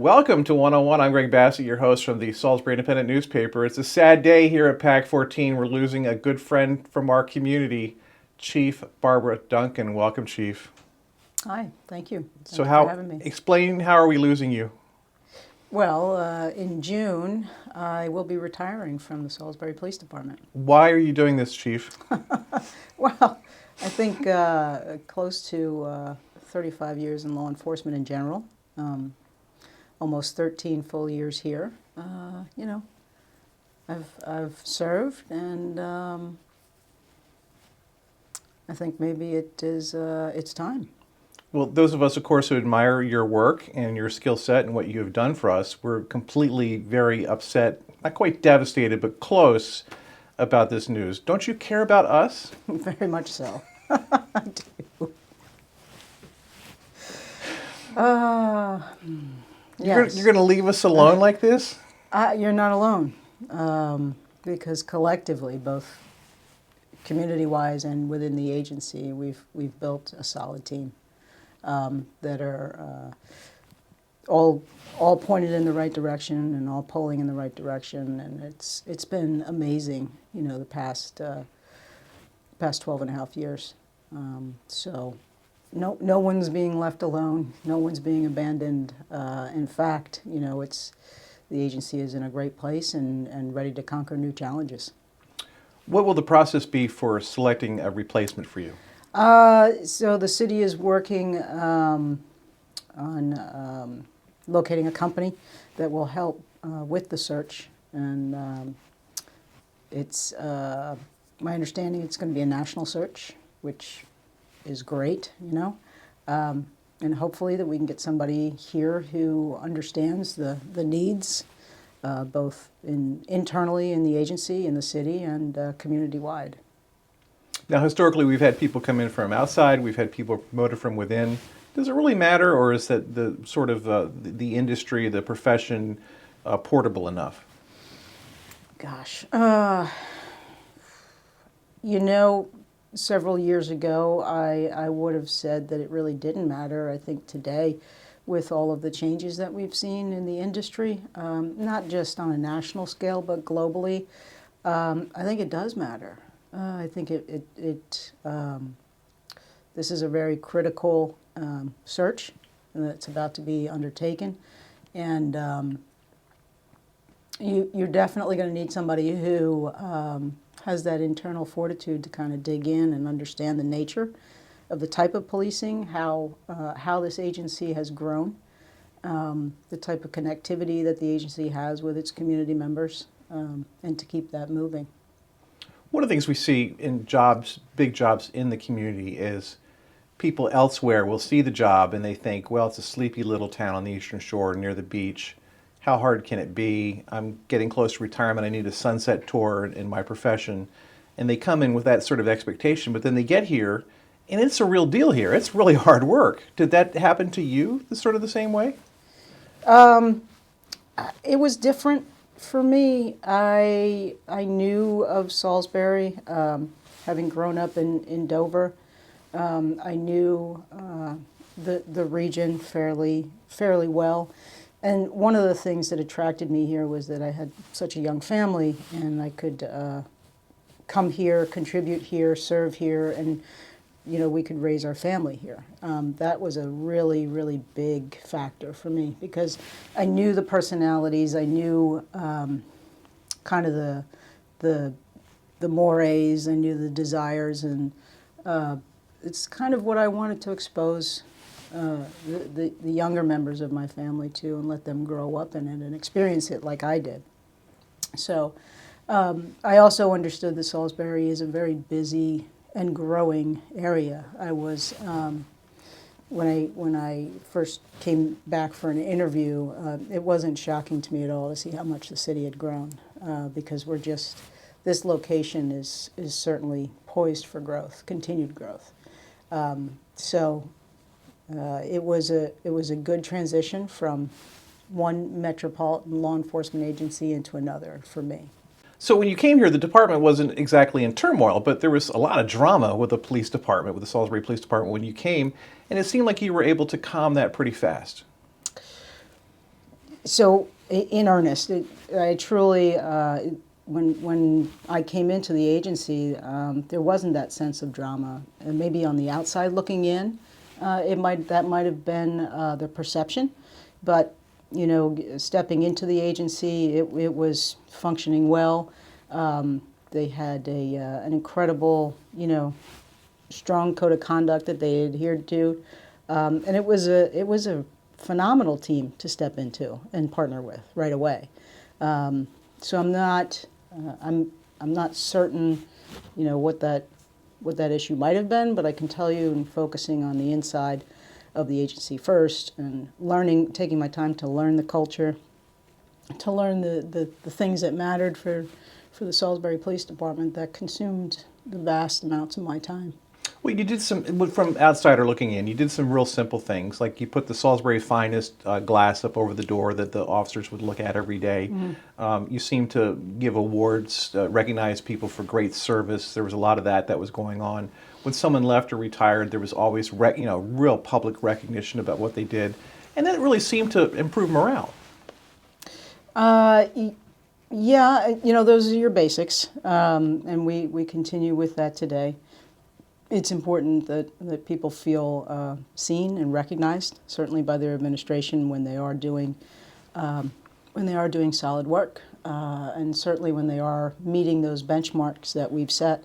Welcome to 101. I'm Greg Bassett, your host from the Salisbury Independent newspaper. It's a sad day here at PAC 14. We're losing a good friend from our community, Chief Barbara Duncan. Welcome, Chief. Hi, thank you. So Thank you for having me. Explain, how are we losing you? Well, in June, I will be retiring from the Salisbury Police Department. Why are you doing this, Chief? Well, I think close to 35 years in law enforcement in general, almost 13 full years here. I've served, and I think maybe it's time. Well, those of us, of course, who admire your work and your skill set and what you have done for us, we're completely very upset, not quite devastated, but close about this news. Don't you care about us? Very much so. I do. Yes. You're going to leave us alone like this? You're not alone, because collectively, both community-wise and within the agency, we've built a solid team that are all pointed in the right direction and all pulling in the right direction, and it's been amazing, the past 12 and a half years. So no one's being left alone, no one's being abandoned. In fact, the agency is in a great place and ready to conquer new challenges. What will the process be for selecting a replacement for you? So the city is working on locating a company that will help with the search, and it's my understanding it's going to be a national search, which is great, and hopefully that we can get somebody here who understands the needs, both internally in the agency, in the city, and community-wide. Now, historically, we've had people come in from outside. We've had people promoted from within. Does it really matter, or is that the sort of the industry, the profession, portable enough? Gosh, several years ago, I would have said that it really didn't matter. I think today, with all of the changes that we've seen in the industry, not just on a national scale, but globally, I think it does matter. I think this is a very critical search that's about to be undertaken, and you're definitely going to need somebody who has that internal fortitude to kind of dig in and understand the nature of the type of policing, how this agency has grown, the type of connectivity that the agency has with its community members, and to keep that moving. One of the things we see in jobs, big jobs in the community, is people elsewhere will see the job and they think, well, it's a sleepy little town on the Eastern Shore near the beach. How hard can it be? I'm getting close to retirement. I need a sunset tour in my profession. And they come in with that sort of expectation, but then they get here and it's a real deal here. It's really hard work. Did that happen to you sort of the same way? It was different. For me, I knew of Salisbury, having grown up in Dover. I knew the region fairly well, and one of the things that attracted me here was that I had such a young family, and I could come here, contribute here, serve here, and we could raise our family here. That was a really, really big factor for me because I knew the personalities, I knew kind of the mores, I knew the desires, and it's kind of what I wanted to expose the younger members of my family to and let them grow up in it and experience it like I did. So I also understood that Salisbury is a very busy and growing area. I was when I first came back for an interview, it wasn't shocking to me at all to see how much the city had grown, because this location is certainly poised for growth, continued growth. So it was a good transition from one metropolitan law enforcement agency into another for me. So when you came here, the department wasn't exactly in turmoil, but there was a lot of drama with the police department, with the Salisbury Police Department when you came, and it seemed like you were able to calm that pretty fast. So in earnest, I truly, when I came into the agency, there wasn't that sense of drama. And maybe on the outside looking in, that might have been the perception, but stepping into the agency, it was functioning well. They had an incredible, strong code of conduct that they adhered to, and it was a phenomenal team to step into and partner with right away. So I'm not certain, what that issue might have been, but I can tell you, in focusing on the inside of the agency first and taking my time to learn the culture, to learn the things that mattered for the Salisbury Police Department, that consumed the vast amounts of my time. Well, you did from outsider looking in, you did some real simple things, like you put the Salisbury Finest glass up over the door that the officers would look at every day. You seem to give awards, recognize people for great service. There was a lot of that was going on. When someone left or retired, there was always real public recognition about what they did, and that really seemed to improve morale. Yeah, those are your basics, and we continue with that today. It's important that people feel seen and recognized, certainly by their administration when they are doing solid work, and certainly when they are meeting those benchmarks that we've set.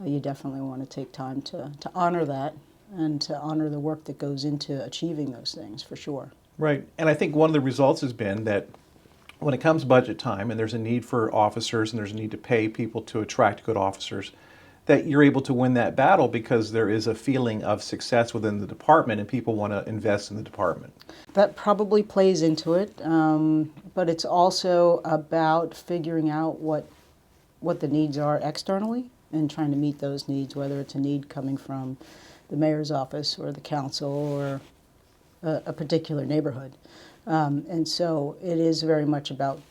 You definitely want to take time to honor that and to honor the work that goes into achieving those things, for sure. Right, and I think one of the results has been that when it comes budget time and there's a need for officers and there's a need to pay people to attract good officers, that you're able to win that battle because there is a feeling of success within the department and people want to invest in the department. That probably plays into it, but it's also about figuring out what the needs are externally and trying to meet those needs, whether it's a need coming from the mayor's office or the council or a particular neighborhood. And so it is very much about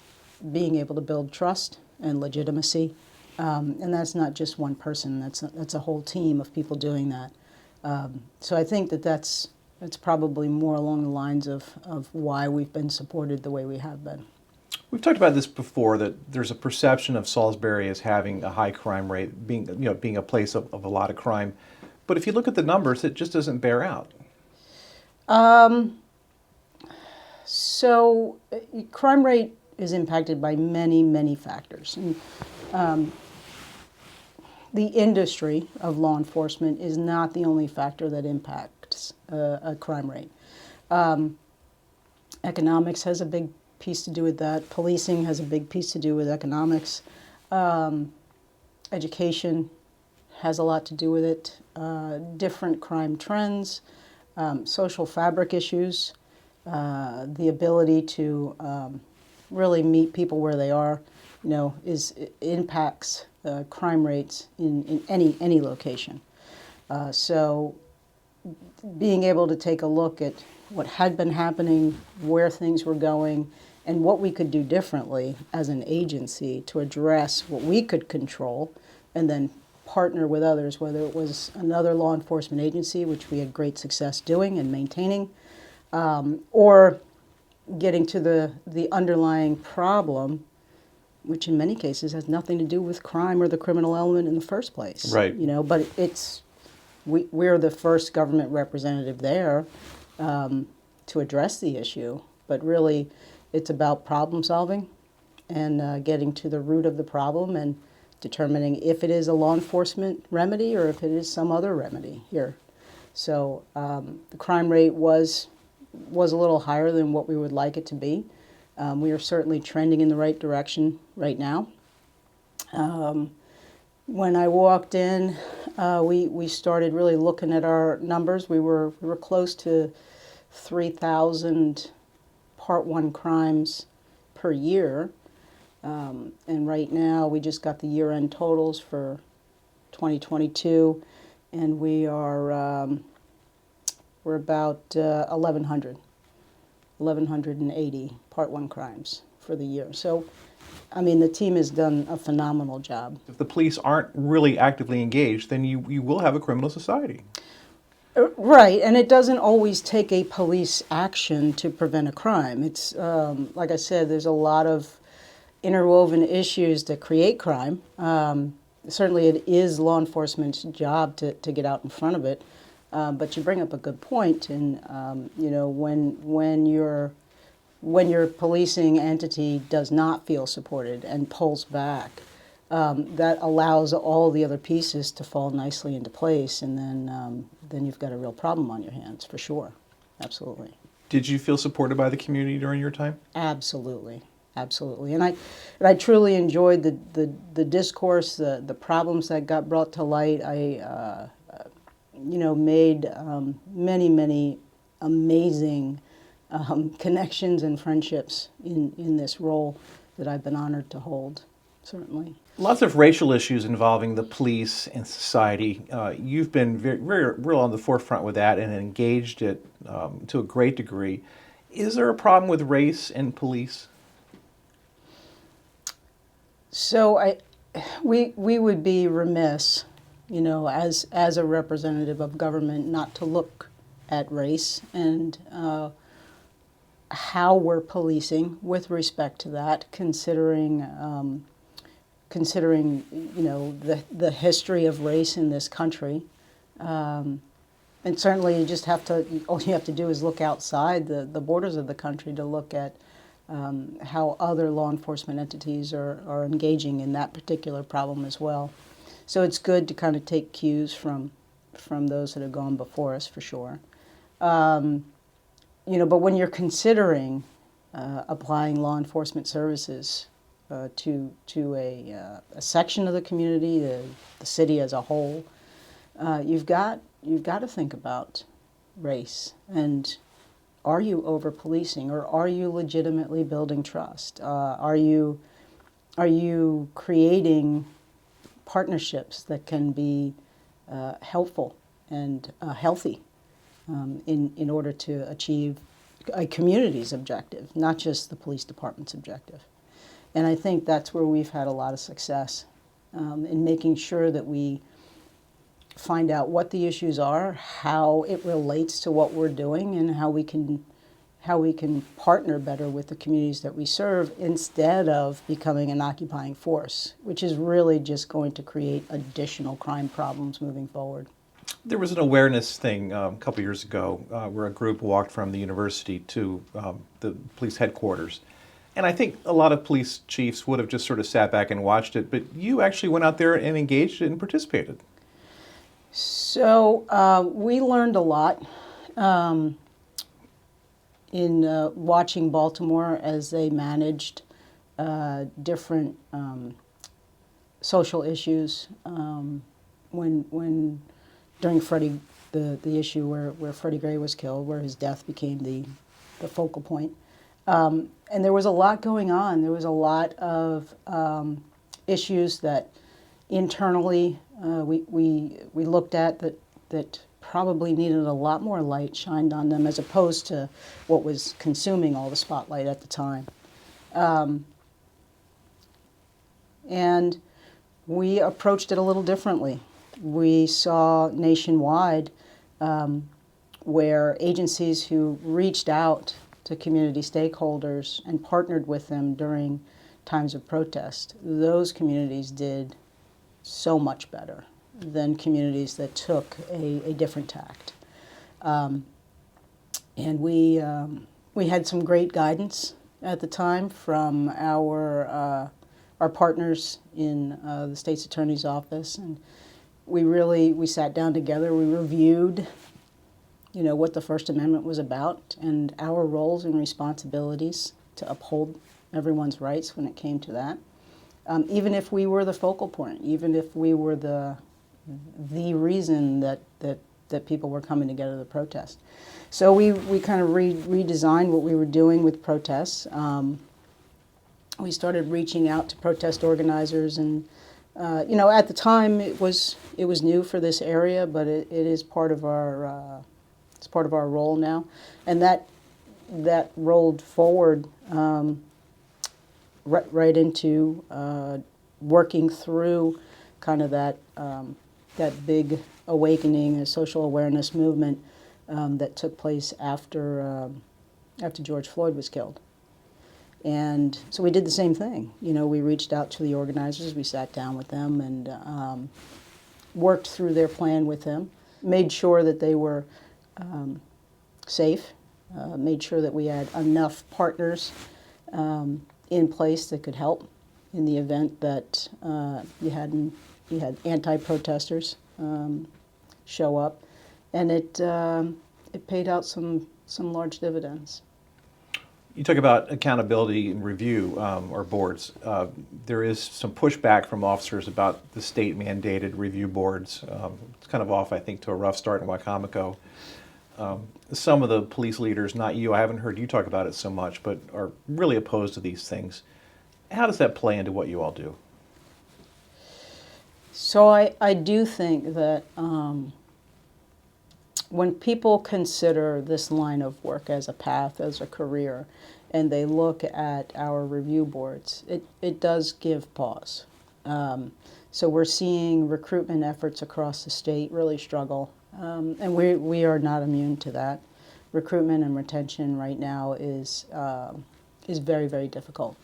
being able to build trust and legitimacy. And that's not just one person, that's a whole team of people doing that. So I think that's probably more along the lines of why we've been supported the way we have been. We've talked about this before, that there's a perception of Salisbury as having a high crime rate, being a place of a lot of crime. But if you look at the numbers, it just doesn't bear out. So crime rate is impacted by many, many factors. And, the industry of law enforcement is not the only factor that impacts a crime rate. Economics has a big piece to do with that. Policing has a big piece to do with economics. Education has a lot to do with it. Different crime trends, social fabric issues, the ability to really meet people where they are, impacts crime rates in any location. So being able to take a look at what had been happening, where things were going, and what we could do differently as an agency to address what we could control, and then partner with others, whether it was another law enforcement agency, which we had great success doing and maintaining, or getting to the underlying problem, which in many cases has nothing to do with crime or the criminal element in the first place. Right. But we're the first government representative there to address the issue. But really, it's about problem solving and getting to the root of the problem and determining if it is a law enforcement remedy or if it is some other remedy here. So the crime rate was a little higher than what we would like it to be. We are certainly trending in the right direction right now. When I walked in, we started really looking at our numbers. We were close to 3,000 Part 1 crimes per year. And right now, we just got the year-end totals for 2022, and we're about 1,180 Part 1 crimes for the year. So, I mean, the team has done a phenomenal job. If the police aren't really actively engaged, then you will have a criminal society. Right, and it doesn't always take a police action to prevent a crime. It's, like I said, there's a lot of interwoven issues that create crime. Certainly, it is law enforcement's job to get out in front of it. But you bring up a good point, and when your policing entity does not feel supported and pulls back, that allows all the other pieces to fall nicely into place, and then you've got a real problem on your hands for sure. Absolutely. Did you feel supported by the community during your time? Absolutely, absolutely, and I truly enjoyed the discourse, the problems that got brought to light. I made many amazing connections and friendships in this role that I've been honored to hold. Certainly. Lots of racial issues involving the police and society. You've been very real on the forefront with that and engaged it to a great degree. Is there a problem with race in police? So we would be remiss, as a representative of government, not to look at race and how we're policing with respect to that, considering the history of race in this country. And certainly all you have to do is look outside the borders of the country to look at how other law enforcement entities are engaging in that particular problem as well. So it's good to kind of take cues from those that have gone before us, for sure. But when you're considering applying law enforcement services to a section of the community, the city as a whole, you've got to think about race and are you over policing or are you legitimately building trust? Are you creating partnerships that can be helpful and healthy in order to achieve a community's objective, not just the police department's objective? And I think that's where we've had a lot of success in making sure that we find out what the issues are, how it relates to what we're doing, and how we can partner better with the communities that we serve instead of becoming an occupying force, which is really just going to create additional crime problems moving forward. There was an awareness thing a couple years ago where a group walked from the university to the police headquarters. And I think a lot of police chiefs would have just sort of sat back and watched it, but you actually went out there and engaged and participated. So we learned a lot in watching Baltimore as they managed different social issues when during Freddie, the issue where Freddie Gray was killed, where his death became the focal point. And there was a lot going on. There was a lot of issues that internally we looked at that probably needed a lot more light shined on them as opposed to what was consuming all the spotlight at the time. And we approached it a little differently. We saw nationwide where agencies who reached out to community stakeholders and partnered with them during times of protest, those communities did so much better than communities that took a different tact. And we had some great guidance at the time from our partners in the state's attorney's office, and we sat down together. We reviewed, what the First Amendment was about and our roles and responsibilities to uphold everyone's rights when it came to that. Even if we were the focal point, even if we were the reason that people were coming together to protest. So we kind of redesigned what we were doing with protests. We started reaching out to protest organizers, and at the time it was new for this area, but it is part of our role now, and that rolled forward right into working through kind of that that big awakening, a social awareness movement that took place after George Floyd was killed. And so we did the same thing. You know, we reached out to the organizers, we sat down with them and worked through their plan with them, made sure that they were safe, made sure that we had enough partners in place that could help in the event that you had anti-protesters show up, and it paid out some large dividends. You talk about accountability and review or boards. There is some pushback from officers about the state-mandated review boards. It's kind of off, I think, to a rough start in Wacomico. Some of the police leaders, not you, I haven't heard you talk about it so much, but are really opposed to these things. How does that play into what you all do? So I do think that when people consider this line of work as a path, as a career, and they look at our review boards, it does give pause. So we're seeing recruitment efforts across the state really struggle, and we are not immune to that. Recruitment and retention right now is very, very difficult.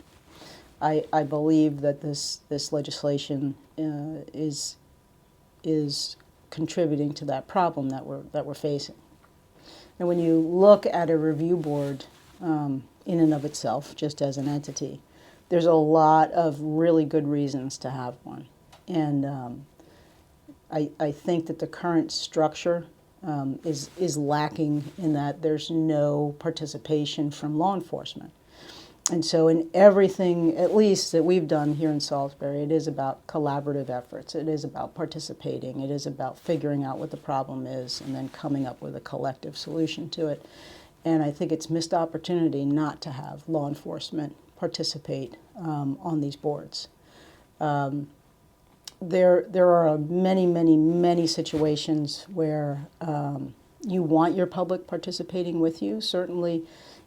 I believe that this legislation is contributing to that problem that we're facing. And when you look at a review board in and of itself, just as an entity, there's a lot of really good reasons to have one. And I think that the current structure is lacking in that there's no participation from law enforcement. And so in everything, at least that we've done here in Salisbury, it is about collaborative efforts. It is about participating. It is about figuring out what the problem is and then coming up with a collective solution to it. And I think it's missed opportunity not to have law enforcement participate on these boards. There are many, many, many situations where you want your public participating with you, certainly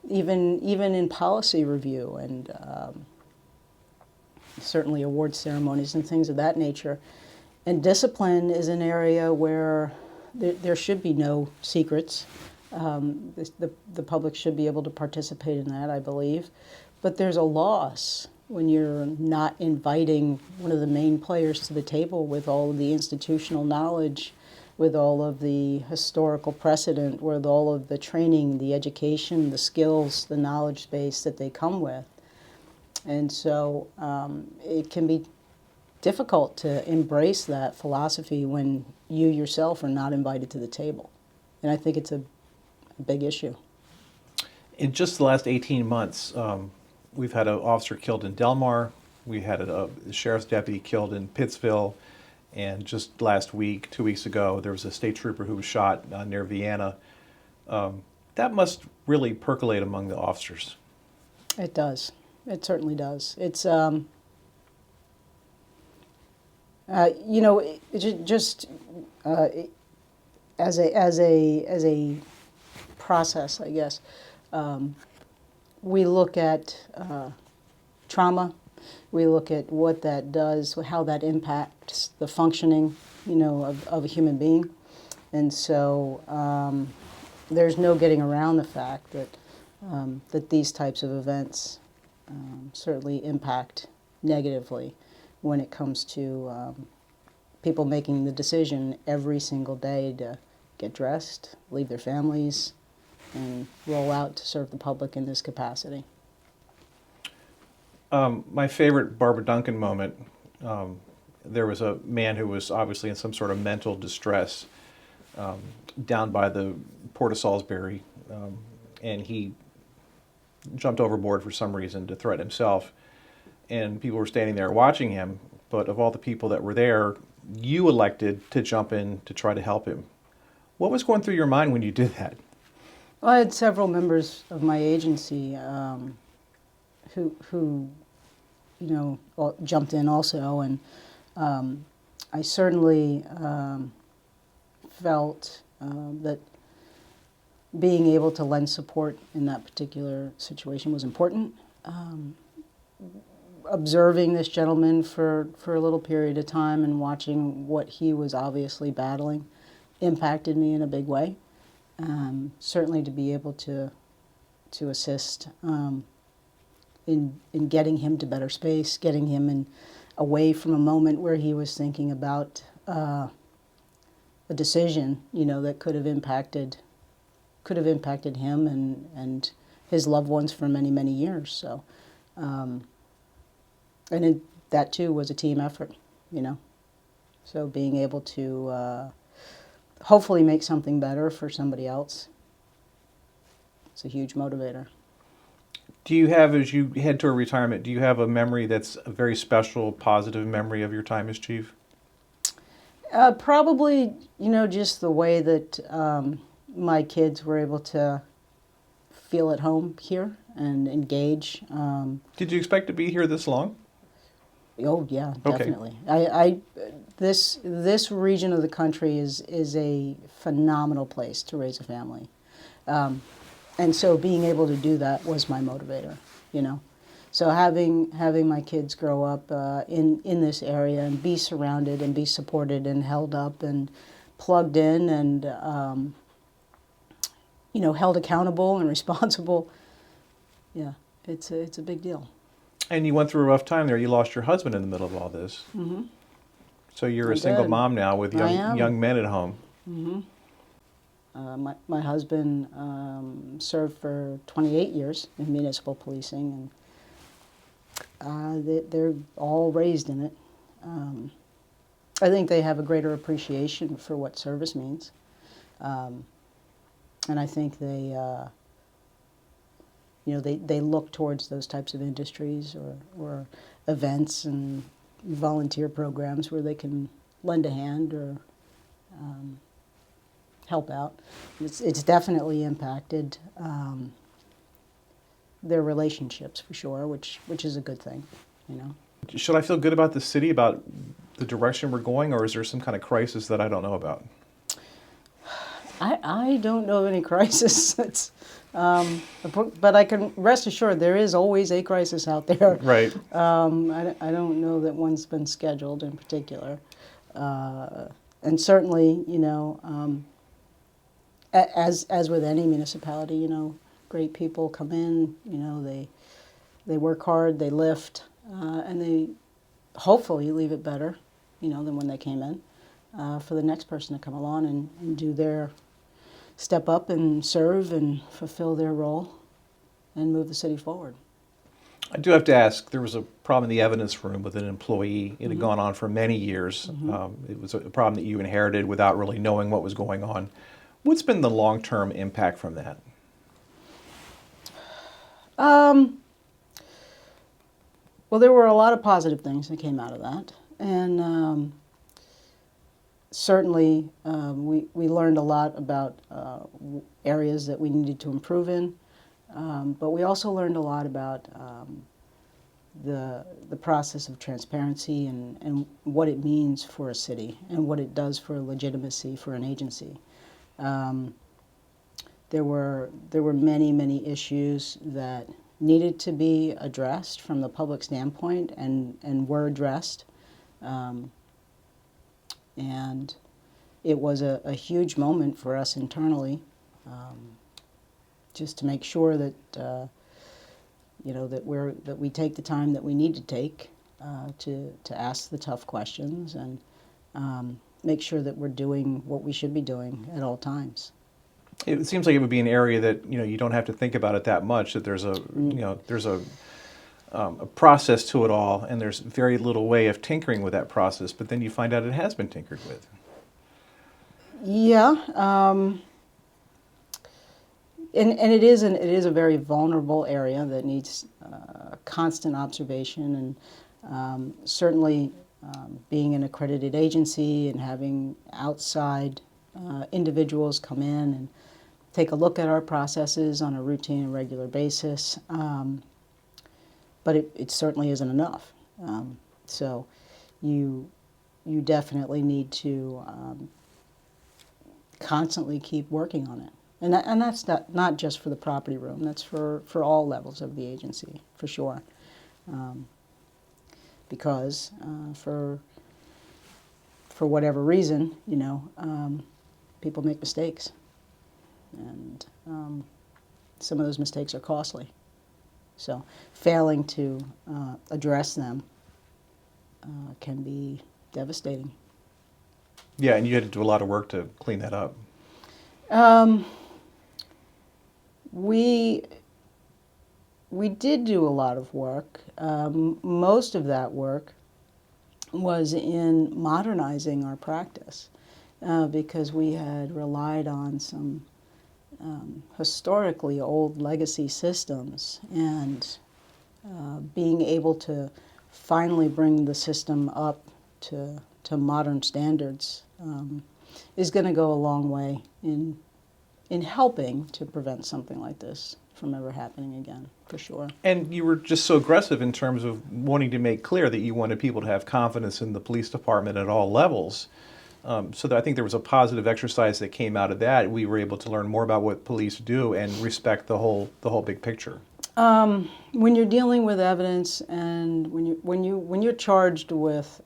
even in policy review and certainly award ceremonies and things of that nature. And discipline is an area where there should be no secrets. The public should be able to participate in that, I believe. But there's a loss when you're not inviting one of the main players to the table with all of the institutional knowledge, with all of the historical precedent, with all of the training, the education, the skills, the knowledge base that they come with. And so it can be difficult to embrace that philosophy when you yourself are not invited to the table. And I think it's a big issue. In just the last 18 months, we've had an officer killed in Delmar, we had a sheriff's deputy killed in Pittsville, and just last week, 2 weeks ago, there was a state trooper who was shot near Vienna. That must really percolate among the officers. It does. It certainly does. It's, as a process, I guess, we look at trauma. We look at what that does, how that impacts the functioning, of a human being. And so there's no getting around the fact that these types of events certainly impact negatively when it comes to people making the decision every single day to get dressed, leave their families, and roll out to serve the public in this capacity. My favorite Barbara Duncan moment, there was a man who was obviously in some sort of mental distress down by the Port of Salisbury, and he jumped overboard for some reason to threaten himself, and people were standing there watching him, but of all the people that were there, you elected to jump in to try to help him. What was going through your mind when you did that? Well, I had several members of my agency who jumped in also, and I certainly felt that being able to lend support in that particular situation was important. observing this gentleman for a little period of time and watching what he was obviously battling impacted me in a big way. Certainly to be able to assist in getting him to better space, getting him away from a moment where he was thinking about a decision, that could have impacted him and his loved ones for many, many years. So, that too was a team effort, So being able to hopefully make something better for somebody else, it's a huge motivator. Do you have, as you head toward retirement, do you have a memory that's a very special, positive memory of your time as chief? Probably, just the way that my kids were able to feel at home here and engage. Did you expect to be here this long? Oh yeah, Okay. definitely. This region of the country is a phenomenal place to raise a family, and so being able to do that was my motivator. So having my kids grow up in this area and be surrounded and be supported and held up and plugged in and held accountable and responsible. Yeah, it's a big deal. And you went through a rough time there. You lost your husband in the middle of all this. Mm-hmm. So you're I a single did. mom now with I am. young men at home. Mm-hmm. My husband served for 28 years in municipal policing, and they're all raised in it. I think they have a greater appreciation for what service means, and I think they look towards those types of industries or events and volunteer programs where they can lend a hand or help out. It's definitely impacted their relationships for sure, which is a good thing, Should I feel good about the city, about the direction we're going, or is there some kind of crisis that I don't know about? I don't know of any crisis. But I can rest assured there is always a crisis out there. Right. I don't know that one's been scheduled in particular. And certainly, as with any municipality, great people come in, they work hard, they lift, and they hopefully leave it better, than when they came in, for the next person to come along and do their step up and serve and fulfill their role and move the city forward. I do have to ask, there was a problem in the evidence room with an employee. It had gone on for many years. It was a problem that you inherited without really knowing what was going on. What's been the long-term impact from that? Well, there were a lot of positive things that came out of that. And certainly we learned a lot about areas that we needed to improve in. But we also learned a lot about the process of transparency and what it means for a city and what it does for legitimacy for an agency. There were many, many issues that needed to be addressed from the public standpoint and were addressed. And it was a huge moment for us internally, just to make sure that that we take the time that we need to take to ask the tough questions and make sure that we're doing what we should be doing at all times. It seems like it would be an area that you don't have to think about it that much. That there's a a process to it all, and there's very little way of tinkering with that process. But then you find out it has been tinkered with. Yeah, and it is a very vulnerable area that needs constant observation, and certainly being an accredited agency and having outside individuals come in and take a look at our processes on a routine and regular basis. But it certainly isn't enough. So you definitely need to constantly keep working on it. And that's not just for the property room, that's for all levels of the agency, for sure. because for whatever reason, people make mistakes, and some of those mistakes are costly. So failing to address them can be devastating. Yeah, and you had to do a lot of work to clean that up. We did do a lot of work. Most of that work was in modernizing our practice because we had relied on some historically old legacy systems, and being able to finally bring the system up to modern standards is going to go a long way in helping to prevent something like this from ever happening again, for sure. And you were just so aggressive in terms of wanting to make clear that you wanted people to have confidence in the police department at all levels. So that I think there was a positive exercise that came out of that. We were able to learn more about what police do and respect the whole big picture. When you're dealing with evidence, and when you're charged with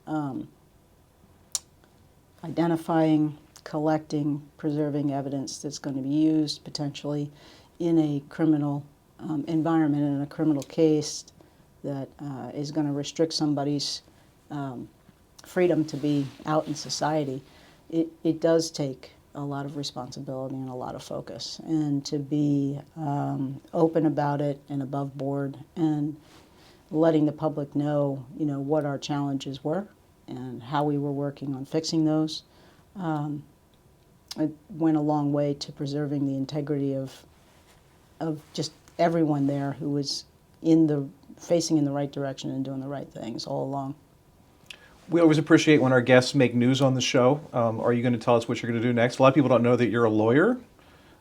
identifying, collecting, preserving evidence that's going to be used potentially in a criminal environment, in a criminal case that is going to restrict somebody's freedom to be out in society, it does take a lot of responsibility and a lot of focus, and to be open about it and above board and letting the public know, what our challenges were and how we were working on fixing those. It went a long way to preserving the integrity of just everyone there who was facing in the right direction and doing the right things all along. We always appreciate when our guests make news on the show. Are you going to tell us what you're going to do next? A lot of people don't know that you're a lawyer,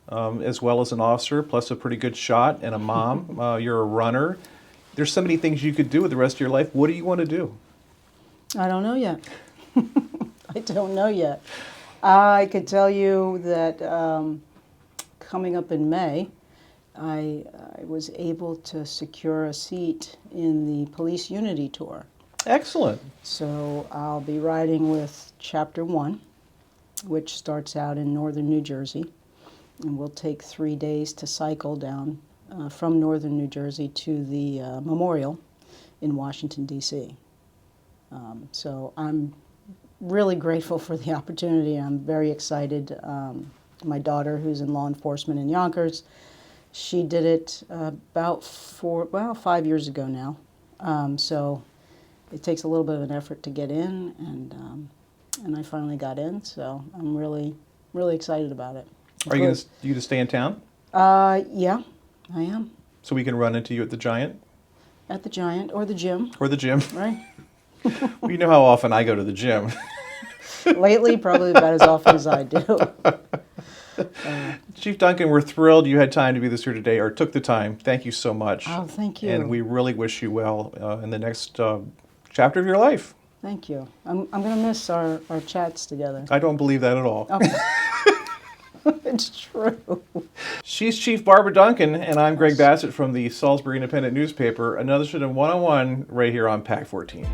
as well as an officer, plus a pretty good shot, and a mom. You're a runner. There's so many things you could do with the rest of your life. What do you want to do? I don't know yet. I don't know yet. I could tell you that coming up in May, I was able to secure a seat in the Police Unity Tour. Excellent. So I'll be riding with Chapter 1, which starts out in northern New Jersey, and we'll take 3 days to cycle down from northern New Jersey to the memorial in Washington, D.C. So I'm really grateful for the opportunity. I'm very excited. My daughter, who's in law enforcement in Yonkers, she did it about 5 years ago now. So it takes a little bit of an effort to get in, and I finally got in. So I'm really, really excited about it. Are you going to stay in town? Yeah, I am. So we can run into you at the Giant? At the Giant or the gym. Or the gym. Right. Well, you know how often I go to the gym. Lately, probably about as often as I do. Chief Duncan, we're thrilled you had time to be with us here today, or took the time. Thank you so much. Oh, thank you. And we really wish you well in the next chapter of your life. Thank you. I'm going to miss our chats together. I don't believe that at all. Okay. It's true. She's Chief Barbara Duncan, and I'm Greg Bassett from the Salisbury Independent Newspaper. Another edition of One-on-One right here on PAC 14.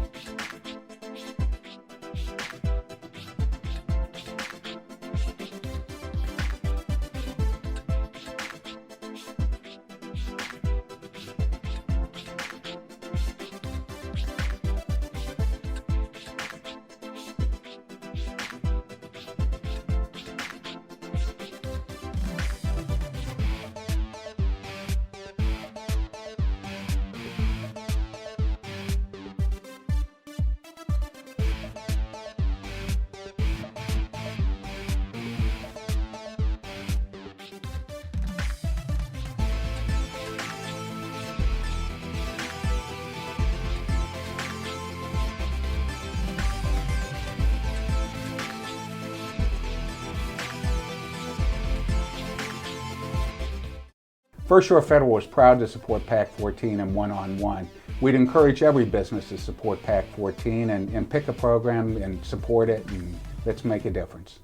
First Shore Federal is proud to support PAC 14 and One-on-One. We'd encourage every business to support PAC 14 and pick a program and support it, and let's make a difference.